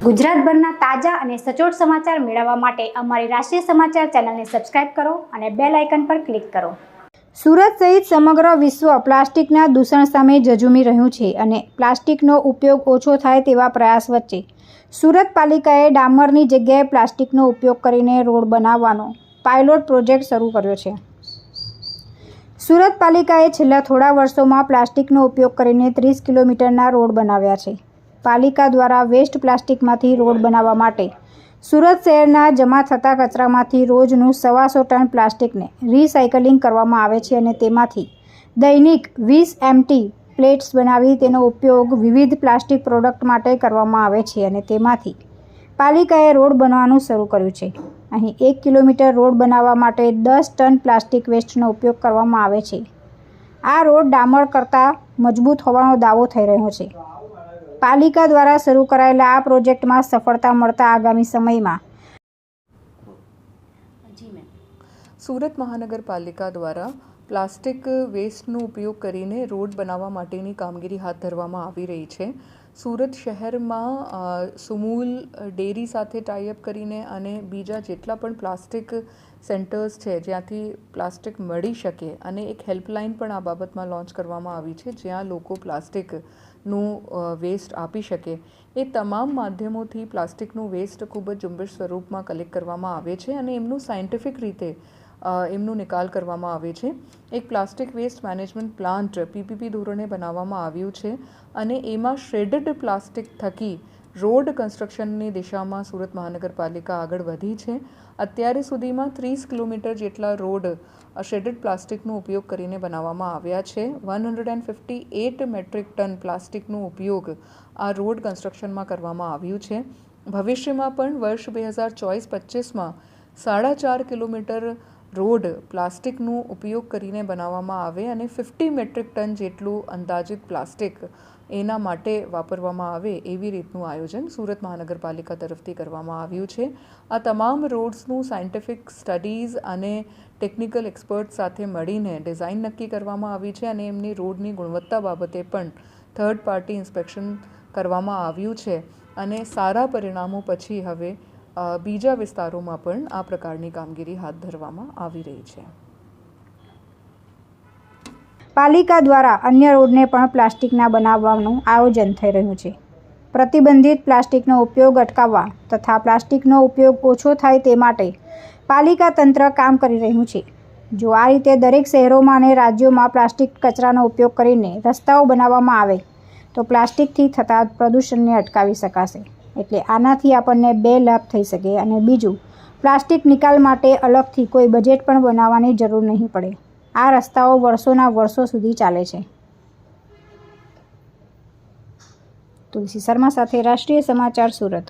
ગુજરાતભરના તાજા અને સચોટ સમાચાર મેળવવા માટે અમારી રાષ્ટ્રીય સમાચાર ચેનલને સબસ્ક્રાઇબ કરો અને બેલ આઇકન પર ક્લિક કરો। સુરત સહિત સમગ્ર વિશ્વ પ્લાસ્ટિકના દૂષણ સામે ઝઝૂમી રહ્યું છે અને પ્લાસ્ટિકનો ઉપયોગ ઓછો થાય તેવા પ્રયાસ વચ્ચે સુરત પાલિકાએ ડામરની જગ્યાએ પ્લાસ્ટિકનો ઉપયોગ કરીને રોડ બનાવવાનો પાયલોટ પ્રોજેક્ટ શરૂ કર્યો છે। સુરત પાલિકાએ છેલ્લા થોડા વર્ષોમાં પ્લાસ્ટિકનો ઉપયોગ કરીને 30 કિલોમીટરના રોડ બનાવ્યા છે। પાલિકા દ્વારા વેસ્ટ પ્લાસ્ટિકમાંથી રોડ બનાવવા માટે સુરત શહેરના જમા થતા કચરામાંથી રોજનું 125 ટન પ્લાસ્ટિકને રિસાયકલિંગ કરવામાં આવે છે અને તેમાંથી દૈનિક 20 એમ્ટી પ્લેટ્સ બનાવી તેનો ઉપયોગ વિવિધ પ્લાસ્ટિક પ્રોડક્ટ માટે કરવામાં આવે છે અને તેમાંથી પાલિકાએ રોડ બનાવવાનું શરૂ કર્યું છે। અહીં 1 કિલોમીટર રોડ બનાવવા માટે 10 ટન પ્લાસ્ટિક વેસ્ટનો ઉપયોગ કરવામાં આવે છે। આ રોડ ડામર કરતાં મજબૂત હોવાનો દાવો થઈ રહ્યો છે। પાલિકા દ્વારા શરૂ કરાયેલા આ પ્રોજેક્ટમાં સફળતા મળતા આગામી સમયમાં સુરત મહાનગરપાલિકા દ્વારા પ્લાસ્ટિક વેસ્ટનો ઉપયોગ કરીને રોડ બનાવવા માટેની કામગીરી હાથ ધરવામાં આવી રહી છે। સુરત શહેરમાં સુમૂલ ડેરી સાથે ટાઈઅપ કરીને અને બીજા જેટલા પણ પ્લાસ્ટિક સેન્ટર્સ છે જ્યાંથી પ્લાસ્ટિક મળી શકે અને એક હેલ્પલાઇન પણ આ બાબતમાં લોન્ચ કરવામાં આવી છે જ્યાં લોકો પ્લાસ્ટિકનું વેસ્ટ આપી શકે। એ તમામ માધ્યમોથી પ્લાસ્ટિકનું વેસ્ટ ખૂબ જ ઝુંબેશ સ્વરૂપમાં કલેક્ટ કરવામાં આવે છે અને એમનું સાયન્ટિફિક રીતે એમનો નિકાલ કરવામાં આવે છે। એક plastic waste management plant PPP ધોરણે બનાવવામાં આવ્યું છે અને એમાં શ્રેડેડ પ્લાસ્ટિક થકી રોડ કન્સ્ટ્રક્શનની દિશામાં સુરત મહાનગરપાલિકા આગળ વધી છે। અત્યારે સુધીમાં 30 કિલોમીટર જેટલા રોડ શ્રેડેડ પ્લાસ્ટિકનો ઉપયોગ કરીને બનાવવામાં આવ્યા છે। 158 મેટ્રિક ટન પ્લાસ્ટિકનો ઉપયોગ આ રોડ કન્સ્ટ્રક્શનમાં કરવામાં આવ્યું છે। ભવિષ્યમાં પણ વર્ષ 2024-25માં 4.5 કિલોમીટર રોડ પ્લાસ્ટિકનો ઉપયોગ કરીને બનાવવામાં આવે અને 50 મેટ્રિક ટન જેટલું અંદાજિત પ્લાસ્ટિક એના માટે વાપરવામાં આવે એવી રીતનું આયોજન સુરત મહાનગરપાલિકા તરફથી કરવામાં આવ્યું છે। આ તમામ રોડ્સનું સાયન્ટિફિક સ્ટડીઝ અને ટેકનિકલ એક્સપર્ટ સાથે મળીને ડિઝાઇન નક્કી કરવામાં આવી છે અને એમની રોડની ગુણવત્તા બાબતે પણ થર્ડ પાર્ટી ઇન્સ્પેક્શન કરવામાં આવ્યું છે અને સારા પરિણામો પછી હવે બીજા વિસ્તારોમાં પણ આ પ્રકારની કામગીરી હાથ ધરવામાં આવી રહી છે। પાલિકા દ્વારા અન્ય રોડને પણ પ્લાસ્ટિકના બનાવવાનું આયોજન થઈ રહ્યું છે। પ્રતિબંધિત પ્લાસ્ટિકનો ઉપયોગ અટકાવવા તથા પ્લાસ્ટિકનો ઉપયોગ ઓછો થાય તે માટે પાલિકા તંત્ર કામ કરી રહ્યું છે। જો આ રીતે દરેક શહેરોમાં અને રાજ્યોમાં પ્લાસ્ટિક કચરાનો ઉપયોગ કરીને રસ્તાઓ બનાવવામાં આવે તો પ્લાસ્ટિકથી થતા પ્રદૂષણને અટકાવી શકાશે। એટલે આનાથી આપણને 2 લાભ થઈ શકે અને બીજું પ્લાસ્ટિક નિકાલ માટે અલગથી કોઈ બજેટ પણ બનાવવાની જરૂર નહીં પડે। આ રસ્તાઓ વર્ષોના વર્ષો સુધી ચાલે છે। તુલસી શર્મા સાથે રાષ્ટ્રીય સમાચાર સુરત।